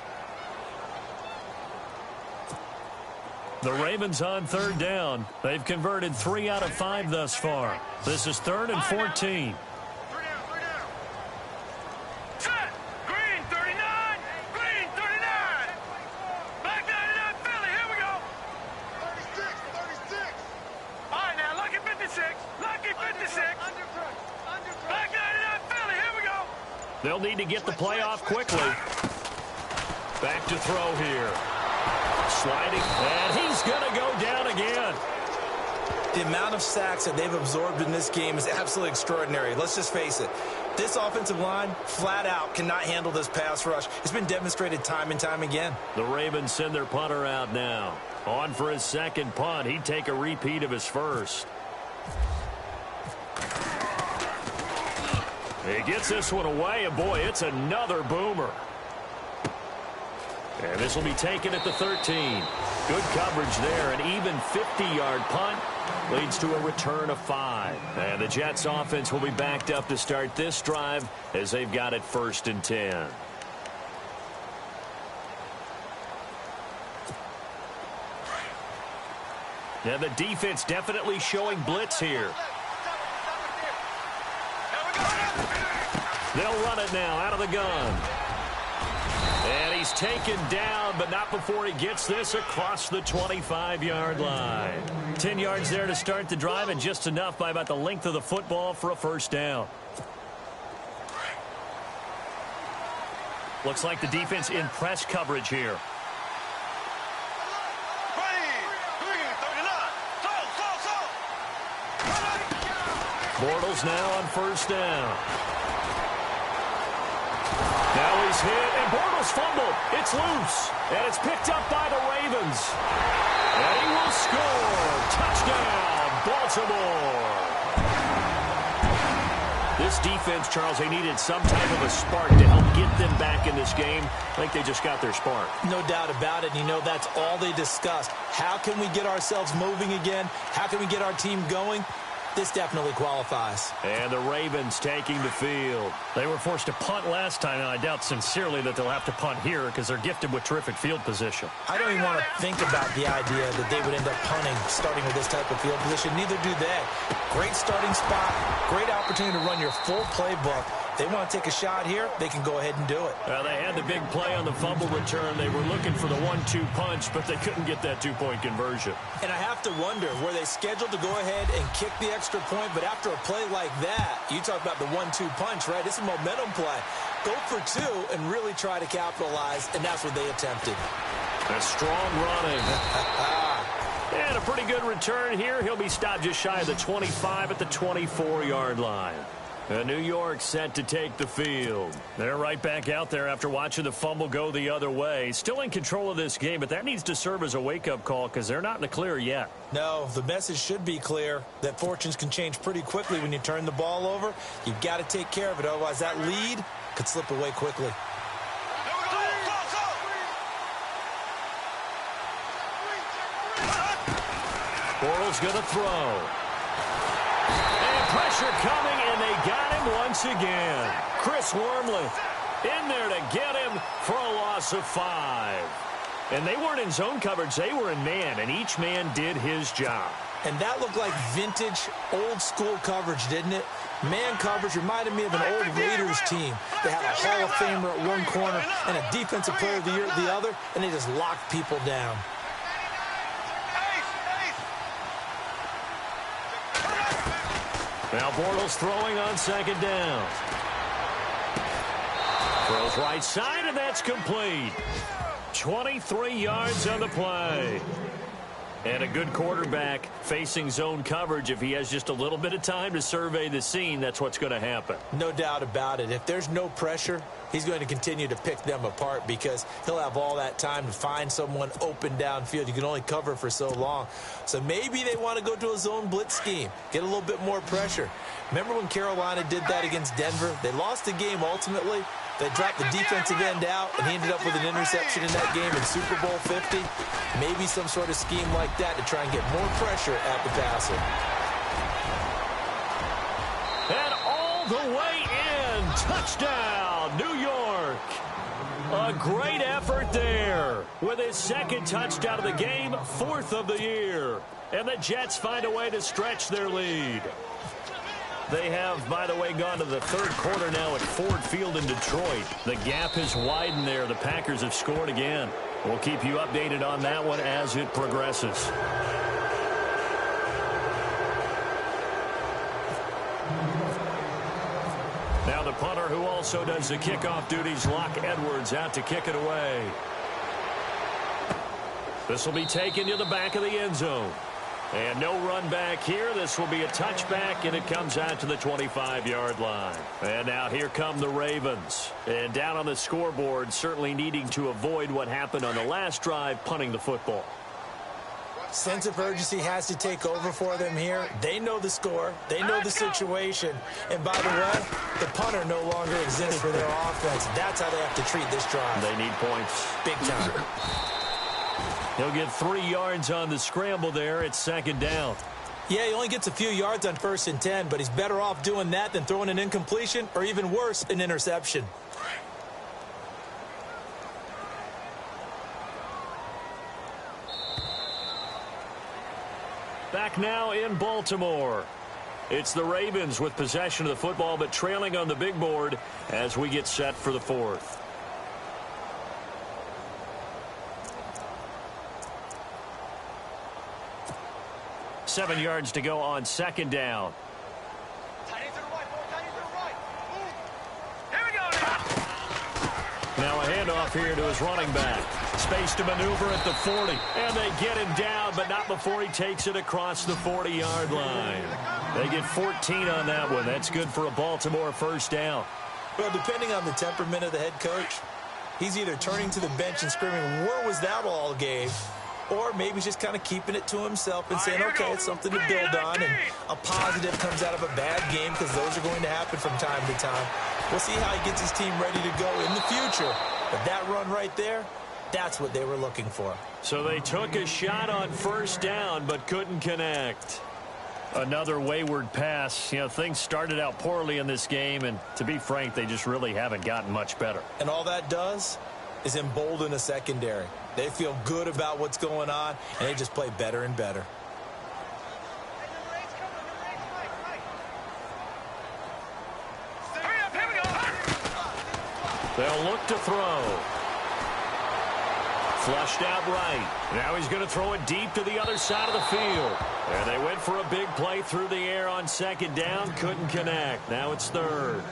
The Ravens on 3rd down. They've converted 3 out of 5 thus far. This is 3rd and 14. Green 39. Green 39. Black 99 Philly. Here we go. 36. All right, now lucky 56. Lucky 56. Black 99 Philly. Here we go. They'll need to get the play off quickly. Back to throw here. Sliding, and he's going to go down again. The amount of sacks that they've absorbed in this game is absolutely extraordinary. Let's just face it. This offensive line, flat out, cannot handle this pass rush. It's been demonstrated time and time again. The Ravens send their punter out now. On for his 2nd punt. He'd take a repeat of his first. He gets this one away, and boy, it's another boomer. And this will be taken at the 13. Good coverage there. An even 50-yard punt leads to a return of 5. And the Jets offense will be backed up to start this drive as they've got it 1st and 10. Now the defense definitely showing blitz here. They'll run it now out of the gun. And he's taken down, but not before he gets this across the 25-yard line. 10 yards there to start the drive, and just enough by about the length of the football for a 1st down. Looks like the defense in press coverage here. Bortles now on 1st down. Now he's hit, and Bortles fumbled. It's loose, and it's picked up by the Ravens. And he will score. Touchdown, Baltimore. This defense, Charles, they needed some type of a spark to help get them back in this game. I think they just got their spark. No doubt about it. You know, that's all they discussed. How can we get ourselves moving again? How can we get our team going? This definitely qualifies. And the Ravens taking the field. They were forced to punt last time, and I doubt sincerely that they'll have to punt here because they're gifted with terrific field position. I don't even want to think about the idea that they would end up punting starting with this type of field position. Neither do they. Great starting spot, great opportunity to run your full playbook. They want to take a shot here, they can go ahead and do it. They had the big play on the fumble return. They were looking for the 1-2 punch, but they couldn't get that 2-point conversion. And I have to wonder, were they scheduled to go ahead and kick the extra point? But after a play like that, you talk about the 1-2 punch, right? It's a momentum play. Go for 2 and really try to capitalize, and that's what they attempted. A strong running. And a pretty good return here. He'll be stopped just shy of the 25 at the 24-yard line. And New York set to take the field. They're right back out there after watching the fumble go the other way. Still in control of this game, but that needs to serve as a wake-up call because they're not in the clear yet. No, the message should be clear that fortunes can change pretty quickly when you turn the ball over. You've got to take care of it, otherwise that lead could slip away quickly. Bortles going to throw. Pressure coming, and they got him once again. Chris Wormley in there to get him for a loss of 5. And they weren't in zone coverage. They were in man, and each man did his job. And that looked like vintage, old-school coverage, didn't it? Man coverage reminded me of an old Raiders Steelers team. They had a Hall of Famer at one corner and a Defensive Player of the Year at the other, and they just locked people down. Now Bortles throwing on second down. Throws right side, and that's complete. 23 yards on the play. And a good quarterback facing zone coverage. If he has just a little bit of time to survey the scene, that's what's going to happen. No doubt about it. If there's no pressure, he's going to continue to pick them apart because he'll have all that time to find someone open downfield. You can only cover for so long. So maybe they want to go to a zone blitz scheme, get a little bit more pressure. Remember when Carolina did that against Denver? They lost the game ultimately. They dropped the defensive end out, and he ended up with an interception in that game in Super Bowl 50. Maybe some sort of scheme like that to try and get more pressure at the passer. And all the way in. Touchdown, New York. A great effort there with his second touchdown of the game, 4th of the year. And the Jets find a way to stretch their lead. They have, by the way, gone to the third quarter now at Ford Field in Detroit. The gap has widened there. The Packers have scored again. We'll keep you updated on that one as it progresses. Now the punter who also does the kickoff duties, Locke Edwards, out to kick it away. This will be taken to the back of the end zone. And no run back here. This will be a touchback, and it comes out to the 25-yard line. And now here come the Ravens. And down on the scoreboard, certainly needing to avoid what happened on the last drive, punting the football. Sense of urgency has to take over for them here. They know the score. They know the situation. And by the way, the punter no longer exists for their offense. That's how they have to treat this drive. They need points. Big time. He'll get 3 yards on the scramble there. It's second down. Yeah, he only gets a few yards on 1st and 10, but he's better off doing that than throwing an incompletion or even worse, an interception. Back now in Baltimore. It's the Ravens with possession of the football, but trailing on the big board as we get set for the 4th. Seven yards to go on second down. Now a handoff here to his running back. Space to maneuver at the 40. And they get him down, but not before he takes it across the 40-yard line. They get 14 on that one. That's good for a Baltimore first down. Well, depending on the temperament of the head coach, he's either turning to the bench and screaming, "Where was that all game?" Or maybe just kind of keeping it to himself and saying, okay, it's something to build on, and a positive comes out of a bad game because those are going to happen from time to time. We'll see how he gets his team ready to go in the future. But that run right there, that's what they were looking for. So they took a shot on first down but couldn't connect. Another wayward pass. You know, things started out poorly in this game, and to be frank, they just really haven't gotten much better. And all that does is embolden a secondary. They feel good about what's going on, and they just play better and better. They'll look to throw. Flushed out right. Now he's going to throw it deep to the other side of the field. And they went for a big play through the air on second down. Couldn't connect. Now it's third.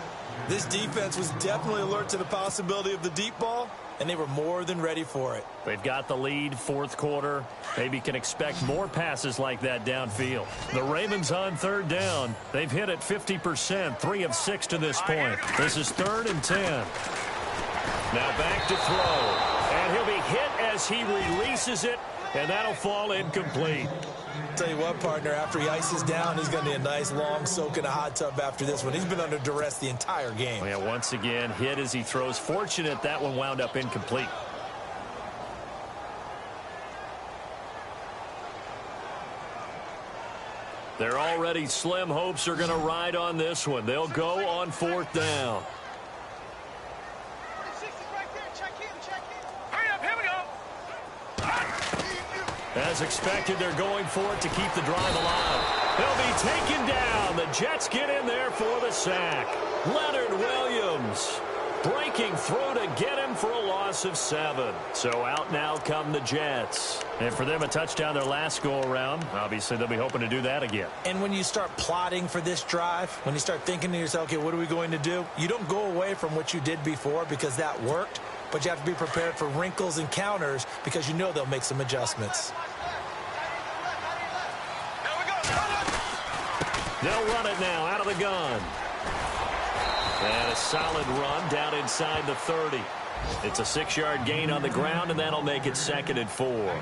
This defense was definitely alert to the possibility of the deep ball, and they were more than ready for it. They've got the lead, fourth quarter. Maybe can expect more passes like that downfield. The Ravens on third down. They've hit it 50%, 3 of 6 to this point. This is 3rd and 10. Now back to throw. And he'll be hit as he releases it, and that'll fall incomplete. Tell you what, partner, after he ices down, he's going to need a nice long soak in a hot tub after this one. He's been under duress the entire game. Yeah, once again, hit as he throws. Fortunate that one wound up incomplete. Their already slim hopes are going to ride on this one. They'll go on 4th down. As expected, they're going for it to keep the drive alive. They'll be taken down. The Jets get in there for the sack. Leonard Williams Williams breaking through to get him for a loss of 7. So out now come the Jets. And for them, a touchdown their last go-around. Obviously, they'll be hoping to do that again. And when you start plotting for this drive, when you start thinking to yourself, okay, what are we going to do? You don't go away from what you did before because that worked, but you have to be prepared for wrinkles and counters because you know they'll make some adjustments. They'll run it now out of the gun. And a solid run down inside the 30. It's a 6-yard gain on the ground, and that'll make it 2nd and 4. Well,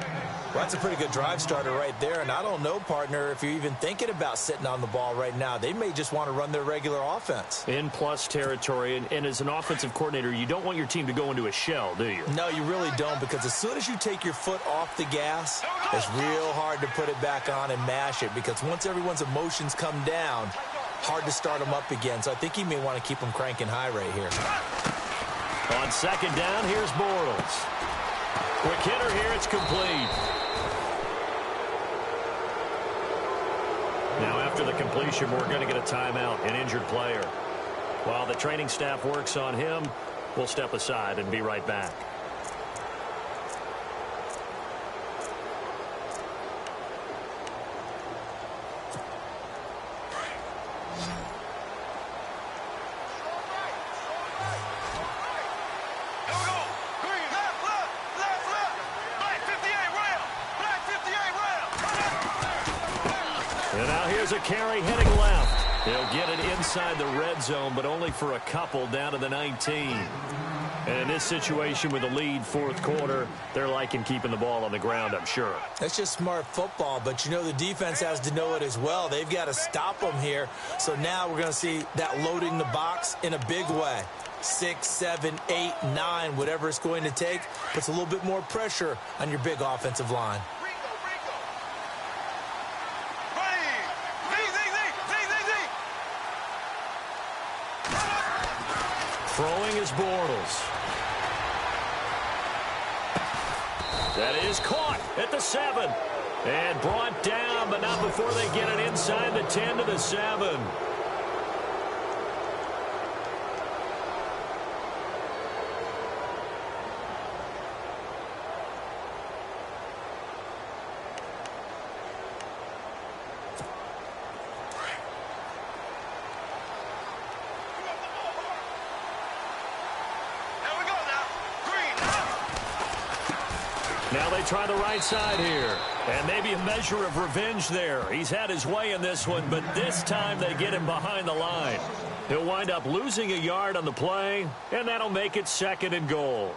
that's a pretty good drive starter right there, and I don't know, partner, if you're even thinking about sitting on the ball right now. They may just want to run their regular offense. In plus territory, and as an offensive coordinator, you don't want your team to go into a shell, do you? No, you really don't, because as soon as you take your foot off the gas, it's real hard to put it back on and mash it, because once everyone's emotions come down, hard to start them up again. So I think he may want to keep them cranking high right here. On 2nd down, here's Bortles. Quick hitter here, it's complete. Now after the completion, we're going to get a timeout, an injured player. While the training staff works on him, we'll step aside and be right back. A carry heading left. They'll get it inside the red zone, but only for a couple down to the 19. And in this situation with the lead 4th quarter, they're liking keeping the ball on the ground, I'm sure. That's just smart football, but you know the defense has to know it as well. They've got to stop them here. So now we're going to see that loading the box in a big way. 6, 7, 8, 9, whatever it's going to take, puts a little bit more pressure on your big offensive line. Throwing is Bortles. That is caught at the 7. And brought down, but not before they get it inside the 10 to the 7. Now they try the right side here. And maybe a measure of revenge there. He's had his way in this one, but this time they get him behind the line. He'll wind up losing a yard on the play, and that'll make it 2nd and goal.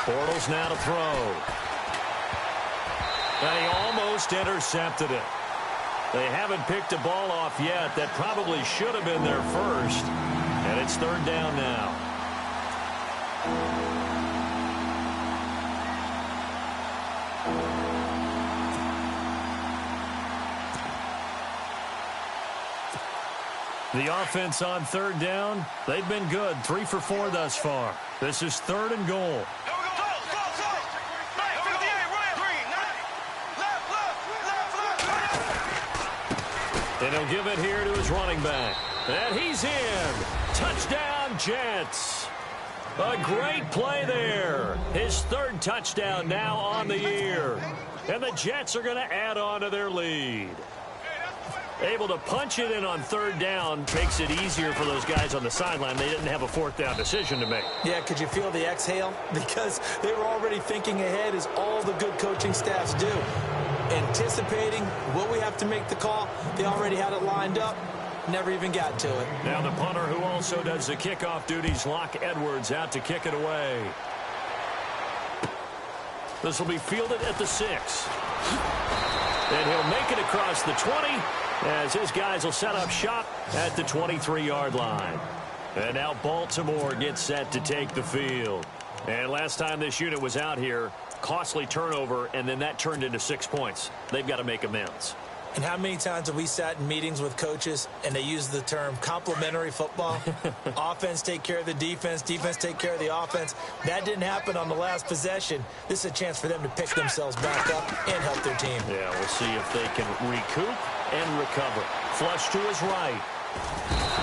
Bortles now to throw. And he almost intercepted it. They haven't picked a ball off yet. That probably should have been their first. And it's 3rd down now. The offense on 3rd down, they've been good. 3 for 4 thus far. This is 3rd and goal. And he'll give it here to his running back. And he's in. Touchdown, Jets. A great play there. His 3rd touchdown now on the year. And the Jets are going to add on to their lead. Able to punch it in on 3rd down makes it easier for those guys on the sideline. They didn't have a 4th down decision to make. Yeah, could you feel the exhale? Because they were already thinking ahead, as all the good coaching staffs do. Anticipating, will we have to make the call? They already had it lined up. Never even got to it. Now the punter, who also does the kickoff duties, Locke Edwards, out to kick it away. This will be fielded at the 6. And he'll make it across the 20 as his guys will set up shop at the 23-yard line. And now Baltimore gets set to take the field. And last time this unit was out here, costly turnover, and then that turned into 6 points. They've got to make amends. And how many times have we sat in meetings with coaches and they use the term complementary football? Offense take care of the defense, defense take care of the offense. That didn't happen on the last possession. This is a chance for them to pick themselves back up and help their team. Yeah, we'll see if they can recoup and recover. Flush to his right.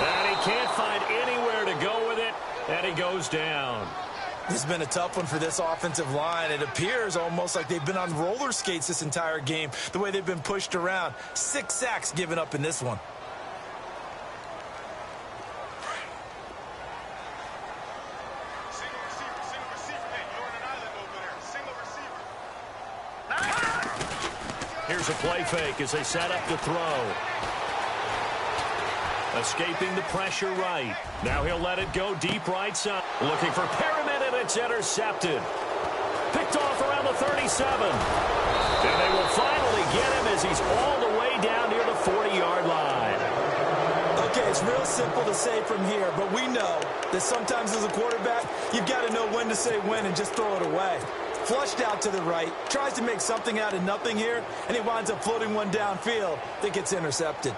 And he can't find anywhere to go with it, and he goes down. This has been a tough one for this offensive line. It appears almost like they've been on roller skates this entire game, the way they've been pushed around. 6 sacks given up in this one. Here's a play fake as they set up to throw. Escaping the pressure right. Now he'll let it go deep right side. Looking for Perriman, and it's intercepted. Picked off around the 37. And they will finally get him as he's all the way down near the 40-yard line. Okay, it's real simple to say from here, but we know that sometimes as a quarterback, you've got to know when to say when and just throw it away. Flushed out to the right, tries to make something out of nothing here, and he winds up floating one downfield that gets intercepted.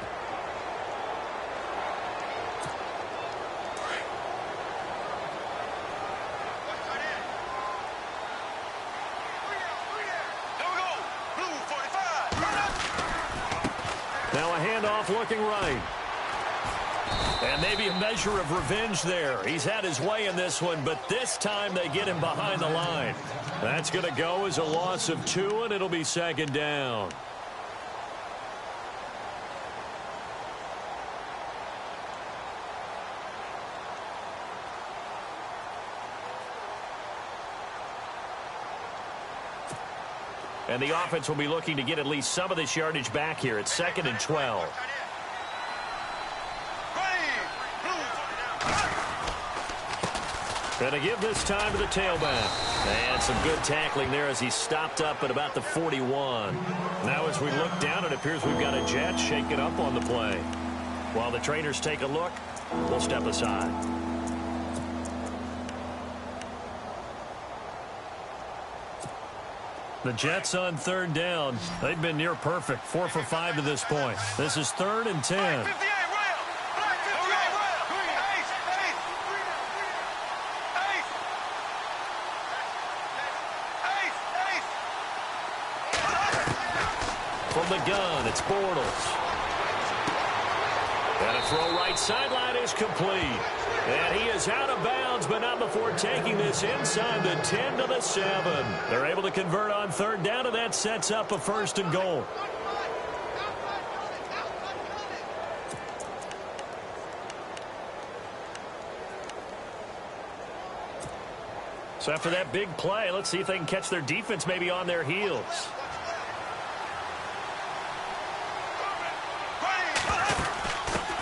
Now a handoff looking right. And maybe a measure of revenge there. He's had his way in this one, but this time they get him behind the line. That's going to go as a loss of 2, and it'll be second down. And the offense will be looking to get at least some of this yardage back here. It's 2nd and 12. Going to give this time to the tailback. And some good tackling there as he stopped up at about the 41. Now as we look down, it appears we've got a Jet shaking up on the play. While the trainers take a look, we'll step aside. The Jets on 3rd down. They've been near perfect. 4 for 5 to this point. This is 3rd and 10. From the gun, it's Bortles. And a throw right sideline is complete. And he is out of bounds, but not before taking this inside the 10 to the 7. They're able to convert on 3rd down, and that sets up a 1st and goal. So after that big play, let's see if they can catch their defense maybe on their heels.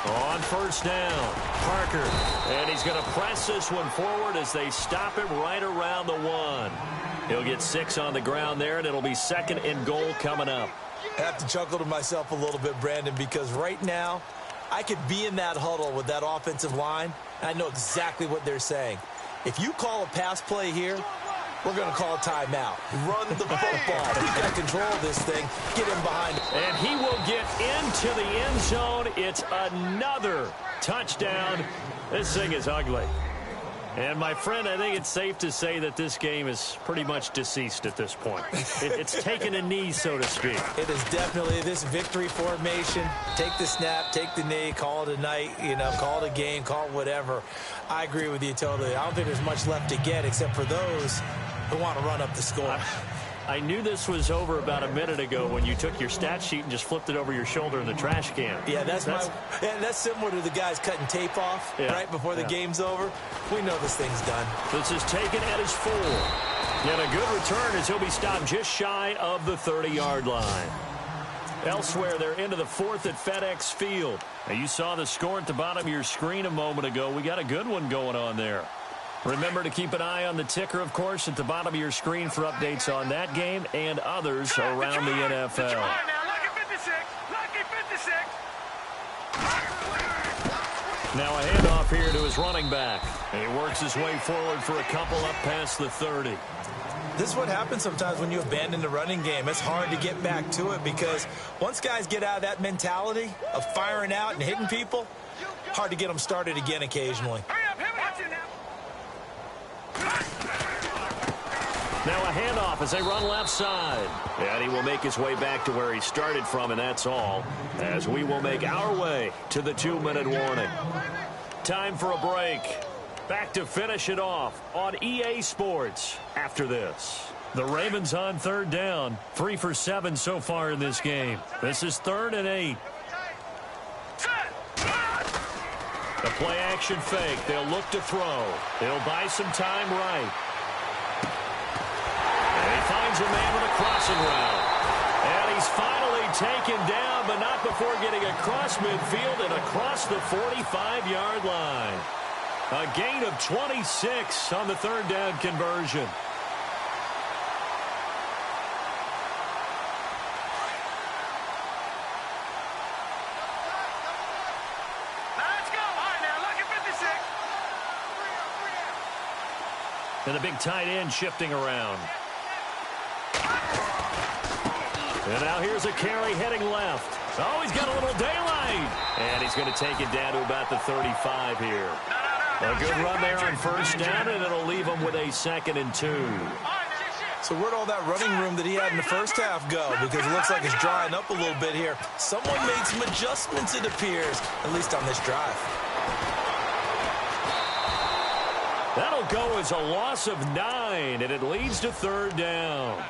On 1st down, Parker, and he's going to press this one forward as they stop him right around the 1. He'll get 6 on the ground there, and it'll be 2nd and goal coming up. I have to chuckle to myself a little bit, Brandon, because right now I could be in that huddle with that offensive line, and I know exactly what they're saying. If you call a pass play here, we're going to call a timeout. Run the football. He's got control of this thing. Get him behind. And he will get into the end zone. It's another touchdown. This thing is ugly. And, my friend, I think it's safe to say that this game is pretty much deceased at this point. It's taken a knee, so to speak. It is definitely this victory formation. Take the snap, take the knee, call it a night, call it a game, call it whatever. I agree with you totally. I don't think there's much left to get except for those who want to run up the score. I knew this was over about a minute ago when you took your stat sheet and just flipped it over your shoulder in the trash can. Yeah, that's similar to the guys cutting tape off right before the game's over. We know this thing's done. This is taken at his 4. And a good return as he'll be stopped just shy of the 30-yard line. Elsewhere, they're into the 4th at FedEx Field. Now, you saw the score at the bottom of your screen a moment ago. We got a good one going on there. Remember to keep an eye on the ticker, of course, at the bottom of your screen for updates on that game and others around the NFL. Now a handoff here to his running back. And he works his way forward for a couple up past the 30. This is what happens sometimes when you abandon the running game. It's hard to get back to it because once guys get out of that mentality of firing out and hitting people, hard to get them started again occasionally. Now a handoff as they run left side. And he will make his way back to where he started from, and that's all, as we will make our way to the 2-minute warning. Time for a break. Back to finish it off on EA Sports after this. The Ravens on 3rd down. 3 for 7 so far in this game. This is 3rd and 8. The play action fake. They'll look to throw. They'll buy some time right. And he finds a man with a crossing route. And he's finally taken down, but not before getting across midfield and across the 45-yard line. A gain of 26 on the 3rd down conversion. Let's go. All right, now look at 56. And the big tight end shifting around. And now here's a carry heading left. Oh, he's got a little daylight. And he's going to take it down to about the 35 here. A good run there on 1st down, and it'll leave him with a 2nd and 2. So where'd all that running room that he had in the first half go? Because it looks like it's drying up a little bit here. Someone made some adjustments, it appears, at least on this drive. That'll go as a loss of 9, and it leads to 3rd down.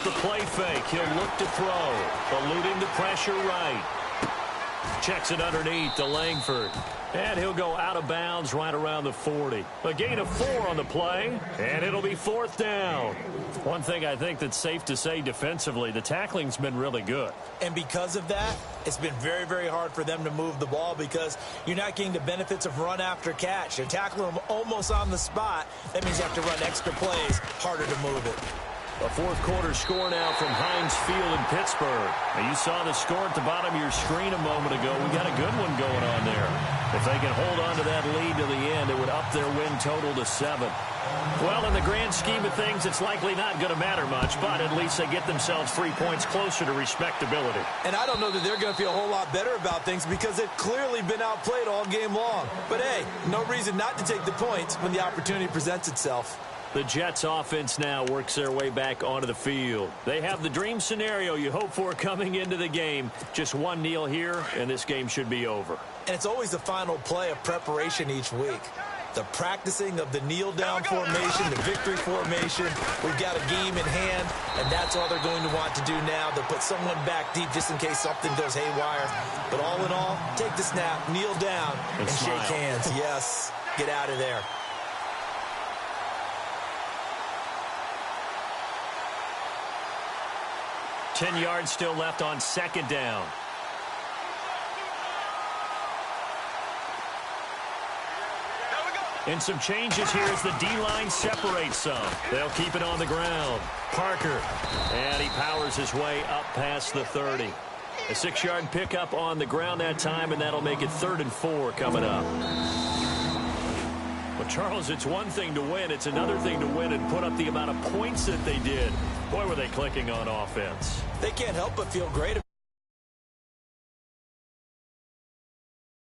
The play fake. He'll look to throw. Eluding the pressure right. Checks it underneath to Langford. And he'll go out of bounds right around the 40. A gain of 4 on the play. And it'll be 4th down. One thing I think that's safe to say defensively, the tackling's been really good. And because of that, it's been very, very hard for them to move the ball because you're not getting the benefits of run after catch. You're tackling them almost on the spot. That means you have to run extra plays, harder to move it. A 4th quarter score now from Heinz Field in Pittsburgh. Now you saw the score at the bottom of your screen a moment ago. We got a good one going on there. If they can hold on to that lead to the end, it would up their win total to 7. Well, in the grand scheme of things, it's likely not going to matter much, but at least they get themselves 3 points closer to respectability. And I don't know that they're going to feel a whole lot better about things because they've clearly been outplayed all game long. But hey, no reason not to take the points when the opportunity presents itself. The Jets offense now works their way back onto the field. They have the dream scenario you hope for coming into the game. Just one kneel here, and this game should be over. And it's always the final play of preparation each week. The practicing of the kneel-down formation, the victory formation. We've got a game in hand, and that's all they're going to want to do now. They'll put someone back deep just in case something goes haywire. But all in all, take the snap, kneel down, and shake hands. Yes, get out of there. Ten yards still left on 2nd down. And some changes here as the D-line separates some. They'll keep it on the ground. Parker. And he powers his way up past the 30. A 6-yard pickup on the ground that time, and that'll make it 3rd and 4 coming up. Well, Charles, it's one thing to win. It's another thing to win and put up the amount of points that they did. Boy, were they clicking on offense. They can't help but feel great